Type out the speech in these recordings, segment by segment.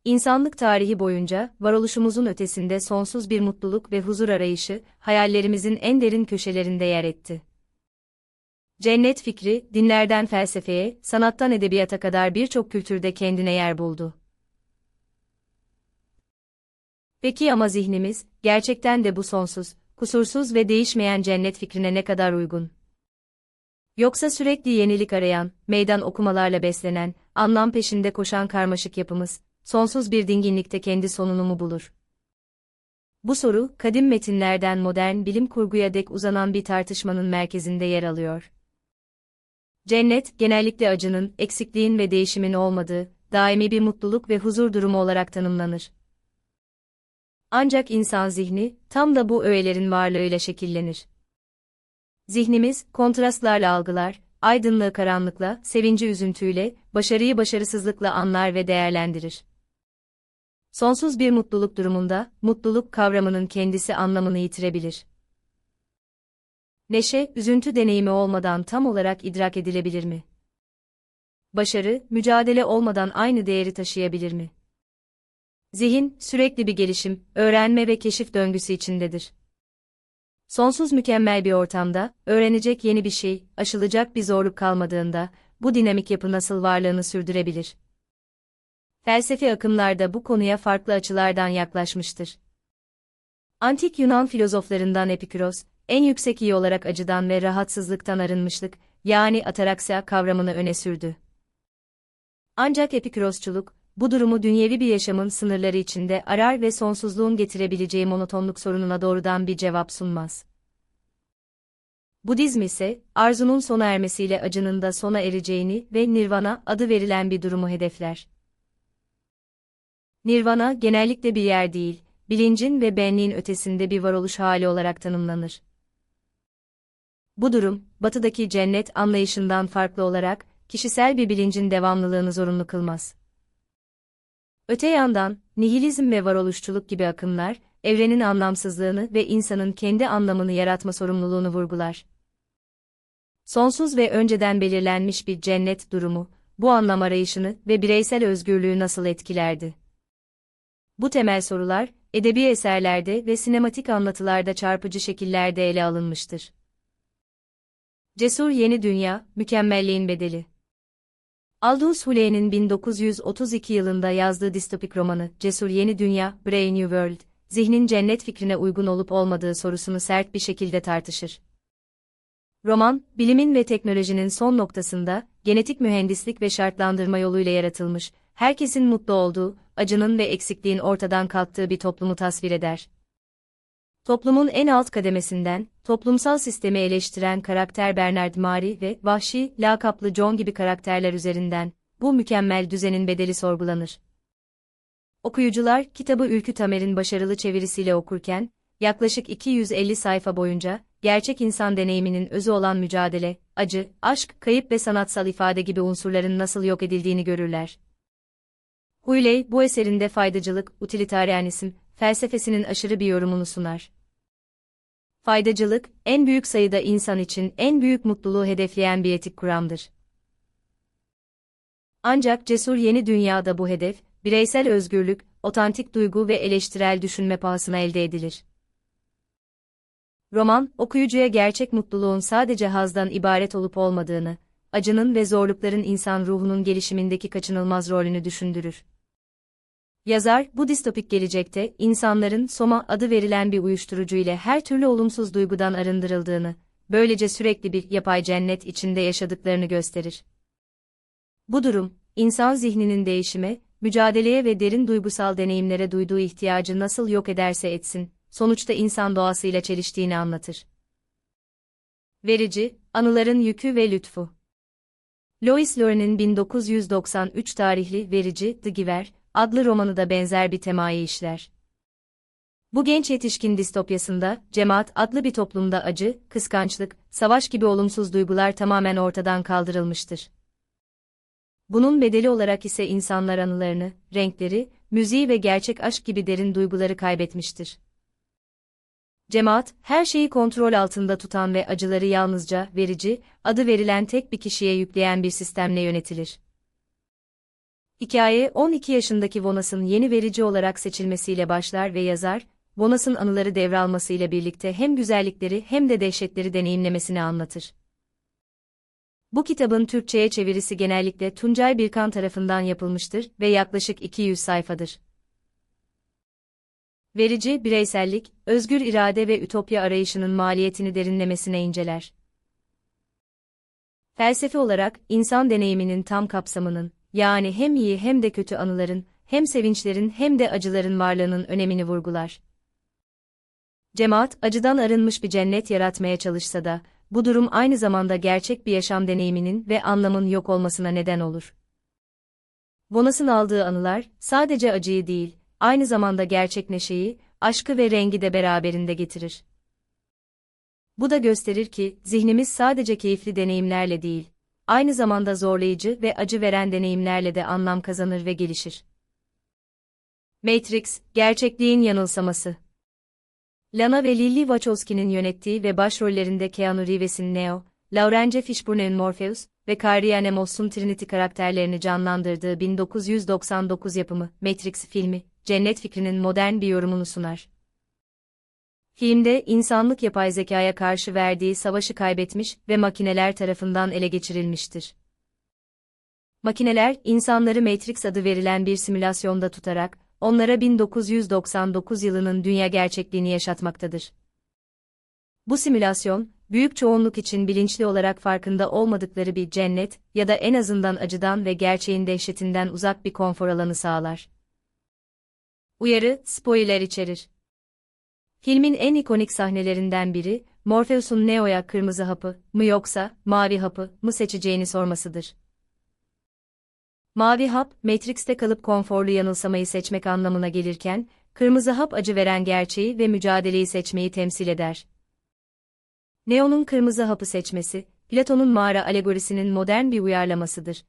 İnsanlık tarihi boyunca, varoluşumuzun ötesinde sonsuz bir mutluluk ve huzur arayışı, hayallerimizin en derin köşelerinde yer etti. Cennet fikri, dinlerden felsefeye, sanattan edebiyata kadar birçok kültürde kendine yer buldu. Peki ama zihnimiz, gerçekten de bu sonsuz, kusursuz ve değişmeyen cennet fikrine ne kadar uygun? Yoksa sürekli yenilik arayan, meydan okumalarla beslenen, anlam peşinde koşan karmaşık yapımız, sonsuz bir dinginlikte kendi sonunu mu bulur? Bu soru, kadim metinlerden modern bilim kurguya dek uzanan bir tartışmanın merkezinde yer alıyor. Cennet, genellikle acının, eksikliğin ve değişimin olmadığı, daimi bir mutluluk ve huzur durumu olarak tanımlanır. Ancak insan zihni, tam da bu öğelerin varlığıyla şekillenir. Zihnimiz, kontrastlarla algılar, aydınlığı karanlıkla, sevinci üzüntüyle, başarıyı başarısızlıkla anlar ve değerlendirir. Sonsuz bir mutluluk durumunda, mutluluk kavramının kendisi anlamını yitirebilir. Neşe, üzüntü deneyimi olmadan tam olarak idrak edilebilir mi? Başarı, mücadele olmadan aynı değeri taşıyabilir mi? Zihin, sürekli bir gelişim, öğrenme ve keşif döngüsü içindedir. Sonsuz mükemmel bir ortamda, öğrenecek yeni bir şey, aşılacak bir zorluk kalmadığında, bu dinamik yapı nasıl varlığını sürdürebilir? Felsefi akımlar da bu konuya farklı açılardan yaklaşmıştır. Antik Yunan filozoflarından Epikuros, en yüksek iyi olarak acıdan ve rahatsızlıktan arınmışlık, yani ataraksiya kavramını öne sürdü. Ancak Epikurosçuluk, bu durumu dünyevi bir yaşamın sınırları içinde arar ve sonsuzluğun getirebileceği monotonluk sorununa doğrudan bir cevap sunmaz. Budizm ise, arzunun sona ermesiyle acının da sona ereceğini ve nirvana adı verilen bir durumu hedefler. Nirvana genellikle bir yer değil, bilincin ve benliğin ötesinde bir varoluş hali olarak tanımlanır. Bu durum, Batı'daki cennet anlayışından farklı olarak, kişisel bir bilincin devamlılığını zorunlu kılmaz. Öte yandan, nihilizm ve varoluşçuluk gibi akımlar, evrenin anlamsızlığını ve insanın kendi anlamını yaratma sorumluluğunu vurgular. Sonsuz ve önceden belirlenmiş bir cennet durumu, bu anlam arayışını ve bireysel özgürlüğü nasıl etkilerdi? Bu temel sorular, edebi eserlerde ve sinematik anlatılarda çarpıcı şekillerde ele alınmıştır. Cesur Yeni Dünya, Mükemmelliğin Bedeli. Aldous Huxley'nin 1932 yılında yazdığı distopik romanı, Cesur Yeni Dünya, Brave New World, zihnin cennet fikrine uygun olup olmadığı sorusunu sert bir şekilde tartışır. Roman, bilimin ve teknolojinin son noktasında, genetik mühendislik ve şartlandırma yoluyla yaratılmış, herkesin mutlu olduğu, acının ve eksikliğin ortadan kalktığı bir toplumu tasvir eder. Toplumun en alt kademesinden, toplumsal sistemi eleştiren karakter Bernard Mari ve vahşi, lakaplı John gibi karakterler üzerinden, bu mükemmel düzenin bedeli sorgulanır. Okuyucular, kitabı Ülkü Tamer'in başarılı çevirisiyle okurken, yaklaşık 250 sayfa boyunca, gerçek insan deneyiminin özü olan mücadele, acı, aşk, kayıp ve sanatsal ifade gibi unsurların nasıl yok edildiğini görürler. Huxley, bu eserinde faydacılık, utilitarianizm, felsefesinin aşırı bir yorumunu sunar. Faydacılık, en büyük sayıda insan için en büyük mutluluğu hedefleyen bir etik kuramdır. Ancak cesur yeni dünyada bu hedef, bireysel özgürlük, otantik duygu ve eleştirel düşünme pahasına elde edilir. Roman, okuyucuya gerçek mutluluğun sadece hazdan ibaret olup olmadığını, acının ve zorlukların insan ruhunun gelişimindeki kaçınılmaz rolünü düşündürür. Yazar, bu distopik gelecekte, insanların Soma adı verilen bir uyuşturucu ile her türlü olumsuz duygudan arındırıldığını, böylece sürekli bir yapay cennet içinde yaşadıklarını gösterir. Bu durum, insan zihninin değişime, mücadeleye ve derin duygusal deneyimlere duyduğu ihtiyacı nasıl yok ederse etsin, sonuçta insan doğasıyla çeliştiğini anlatır. Verici, anıların yükü ve lütfu. Lois Lerner'in 1993 tarihli Verici, The Giver adlı romanı da benzer bir temayı işler. Bu genç yetişkin distopyasında, cemaat adlı bir toplumda acı, kıskançlık, savaş gibi olumsuz duygular tamamen ortadan kaldırılmıştır. Bunun bedeli olarak ise insanlar anılarını, renkleri, müziği ve gerçek aşk gibi derin duyguları kaybetmiştir. Cemaat, her şeyi kontrol altında tutan ve acıları yalnızca verici, adı verilen tek bir kişiye yükleyen bir sistemle yönetilir. Hikaye 12 yaşındaki Vonas'ın yeni verici olarak seçilmesiyle başlar ve yazar, Vonas'ın anıları devralmasıyla birlikte hem güzellikleri hem de dehşetleri deneyimlemesini anlatır. Bu kitabın Türkçe'ye çevirisi genellikle Tuncay Birkan tarafından yapılmıştır ve yaklaşık 200 sayfadır. Verici, bireysellik, özgür irade ve ütopya arayışının maliyetini derinlemesine inceler. Felsefe olarak, insan deneyiminin tam kapsamının, yani hem iyi hem de kötü anıların, hem sevinçlerin hem de acıların varlığının önemini vurgular. Cemaat, acıdan arınmış bir cennet yaratmaya çalışsa da, bu durum aynı zamanda gerçek bir yaşam deneyiminin ve anlamın yok olmasına neden olur. Vonas'ın aldığı anılar, sadece acıyı değil, aynı zamanda gerçek neşeyi, aşkı ve rengi de beraberinde getirir. Bu da gösterir ki, zihnimiz sadece keyifli deneyimlerle değil, aynı zamanda zorlayıcı ve acı veren deneyimlerle de anlam kazanır ve gelişir. Matrix, gerçekliğin yanılsaması. Lana ve Lily Wachowski'nin yönettiği ve başrollerinde Keanu Reeves'in Neo, Laurence Fishburne'ın Morpheus ve Carrie-Anne Moss'un Trinity karakterlerini canlandırdığı 1999 yapımı Matrix filmi, cennet fikrinin modern bir yorumunu sunar. Filmde insanlık yapay zekaya karşı verdiği savaşı kaybetmiş ve makineler tarafından ele geçirilmiştir. Makineler, insanları Matrix adı verilen bir simülasyonda tutarak, onlara 1999 yılının dünya gerçekliğini yaşatmaktadır. Bu simülasyon, büyük çoğunluk için bilinçli olarak farkında olmadıkları bir cennet ya da en azından acıdan ve gerçeğin dehşetinden uzak bir konfor alanı sağlar. Uyarı, spoiler içerir. Filmin en ikonik sahnelerinden biri, Morpheus'un Neo'ya kırmızı hapı mı yoksa mavi hapı mı seçeceğini sormasıdır. Mavi hap, Matrix'te kalıp konforlu yanılsamayı seçmek anlamına gelirken, kırmızı hap acı veren gerçeği ve mücadeleyi seçmeyi temsil eder. Neo'nun kırmızı hapı seçmesi, Platon'un mağara alegorisinin modern bir uyarlamasıdır.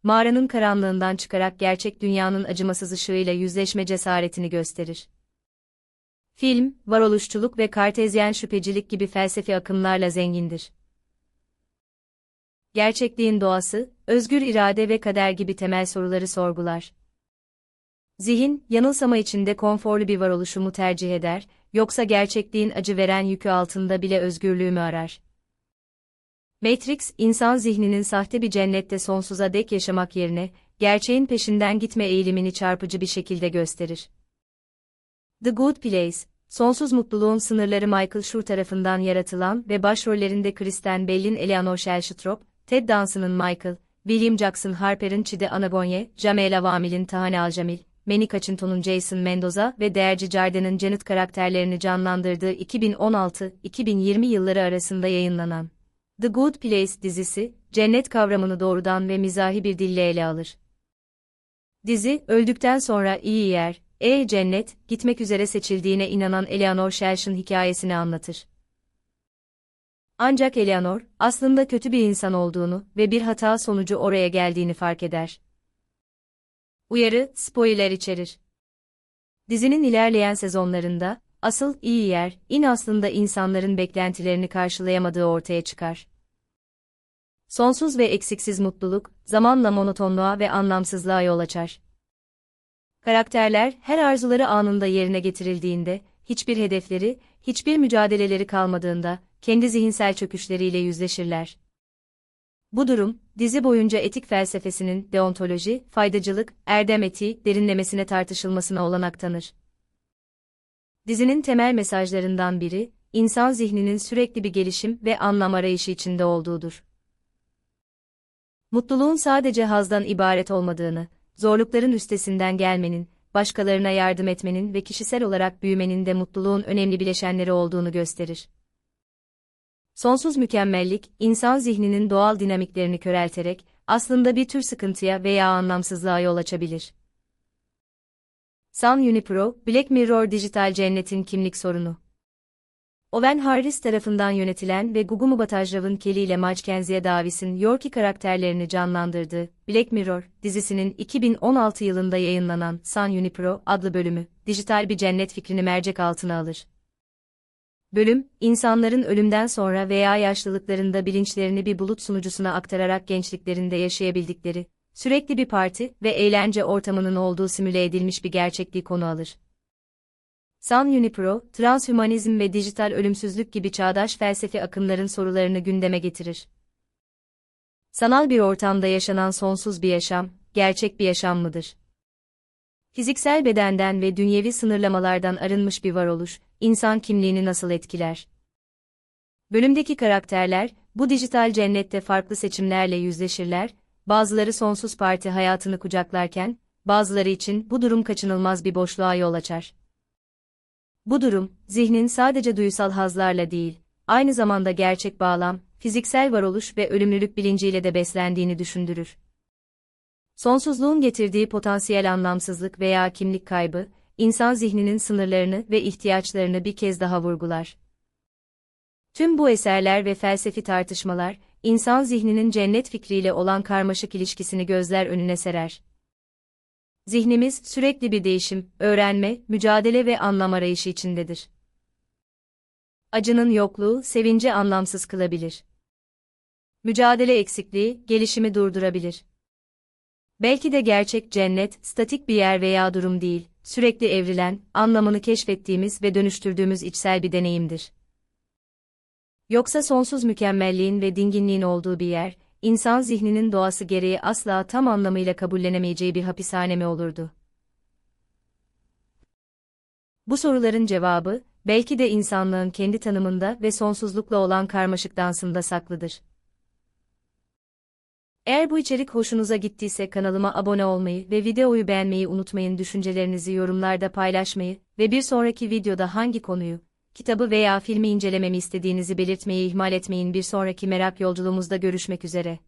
Mağaranın karanlığından çıkarak gerçek dünyanın acımasız ışığıyla yüzleşme cesaretini gösterir. Film, varoluşçuluk ve kartezyen şüphecilik gibi felsefi akımlarla zengindir. Gerçekliğin doğası, özgür irade ve kader gibi temel soruları sorgular. Zihin, yanılsama içinde konforlu bir varoluşu mu tercih eder, yoksa gerçekliğin acı veren yükü altında bile özgürlüğü mü arar? Matrix, insan zihninin sahte bir cennette sonsuza dek yaşamak yerine, gerçeğin peşinden gitme eğilimini çarpıcı bir şekilde gösterir. The Good Place, Sonsuz Mutluluğun Sınırları Michael Schur tarafından yaratılan ve başrollerinde Kristen Bell'in Eleanor Shellstrop, Ted Danson'ın Michael, William Jackson Harper'ın Chide Anagonye, Jamel Avamil'in Tahane Aljamil, Manny Kaçinto'nun Jason Mendoza ve Değerci Jarden'ın Janet karakterlerini canlandırdığı 2016-2020 yılları arasında yayınlanan The Good Place dizisi, cennet kavramını doğrudan ve mizahi bir dille ele alır. Dizi, öldükten sonra iyi yer, cennet, gitmek üzere seçildiğine inanan Eleanor Shellstrop'un hikayesini anlatır. Ancak Eleanor, aslında kötü bir insan olduğunu ve bir hata sonucu oraya geldiğini fark eder. Uyarı, spoiler içerir. Dizinin ilerleyen sezonlarında, asıl iyi yer, aslında insanların beklentilerini karşılayamadığı ortaya çıkar. Sonsuz ve eksiksiz mutluluk, zamanla monotonluğa ve anlamsızlığa yol açar. Karakterler, her arzuları anında yerine getirildiğinde, hiçbir hedefleri, hiçbir mücadeleleri kalmadığında, kendi zihinsel çöküşleriyle yüzleşirler. Bu durum, dizi boyunca etik felsefesinin deontoloji, faydacılık, erdem etiği derinlemesine tartışılmasına olanak tanır. Dizinin temel mesajlarından biri, insan zihninin sürekli bir gelişim ve anlam arayışı içinde olduğudur. Mutluluğun sadece hazdan ibaret olmadığını, zorlukların üstesinden gelmenin, başkalarına yardım etmenin ve kişisel olarak büyümenin de mutluluğun önemli bileşenleri olduğunu gösterir. Sonsuz mükemmellik, insan zihninin doğal dinamiklerini körelterek, aslında bir tür sıkıntıya veya anlamsızlığa yol açabilir. San Junipero, Black Mirror Dijital Cennet'in kimlik sorunu. Owen Harris tarafından yönetilen ve Gugu Mbatha-Rav'ın Kelly ile Mackenzie Davis'in Yorkie karakterlerini canlandırdığı Black Mirror dizisinin 2016 yılında yayınlanan San Junipero adlı bölümü, dijital bir cennet fikrini mercek altına alır. Bölüm, insanların ölümden sonra veya yaşlılıklarında bilinçlerini bir bulut sunucusuna aktararak gençliklerinde yaşayabildikleri, sürekli bir parti ve eğlence ortamının olduğu simüle edilmiş bir gerçekliği konu alır. San Junipero, transhümanizm ve dijital ölümsüzlük gibi çağdaş felsefi akımların sorularını gündeme getirir. Sanal bir ortamda yaşanan sonsuz bir yaşam, gerçek bir yaşam mıdır? Fiziksel bedenden ve dünyevi sınırlamalardan arınmış bir varoluş, insan kimliğini nasıl etkiler? Bölümdeki karakterler, bu dijital cennette farklı seçimlerle yüzleşirler, bazıları sonsuz parti hayatını kucaklarken, bazıları için bu durum kaçınılmaz bir boşluğa yol açar. Bu durum, zihnin sadece duysal hazlarla değil, aynı zamanda gerçek bağlam, fiziksel varoluş ve ölümlülük bilinciyle de beslendiğini düşündürür. Sonsuzluğun getirdiği potansiyel anlamsızlık veya kimlik kaybı, insan zihninin sınırlarını ve ihtiyaçlarını bir kez daha vurgular. Tüm bu eserler ve felsefi tartışmalar, insan zihninin cennet fikriyle olan karmaşık ilişkisini gözler önüne serer. Zihnimiz sürekli bir değişim, öğrenme, mücadele ve anlam arayışı içindedir. Acının yokluğu, sevinci anlamsız kılabilir. Mücadele eksikliği, gelişimi durdurabilir. Belki de gerçek cennet, statik bir yer veya durum değil, sürekli evrilen, anlamını keşfettiğimiz ve dönüştürdüğümüz içsel bir deneyimdir. Yoksa sonsuz mükemmelliğin ve dinginliğin olduğu bir yer, insan zihninin doğası gereği asla tam anlamıyla kabullenemeyeceği bir hapishane mi olurdu? Bu soruların cevabı, belki de insanlığın kendi tanımında ve sonsuzlukla olan karmaşık dansında saklıdır. Eğer bu içerik hoşunuza gittiyse kanalıma abone olmayı ve videoyu beğenmeyi unutmayın. Düşüncelerinizi yorumlarda paylaşmayı ve bir sonraki videoda hangi konuyu, kitabı veya filmi incelememi istediğinizi belirtmeyi ihmal etmeyin. Bir sonraki merak yolculuğumuzda görüşmek üzere.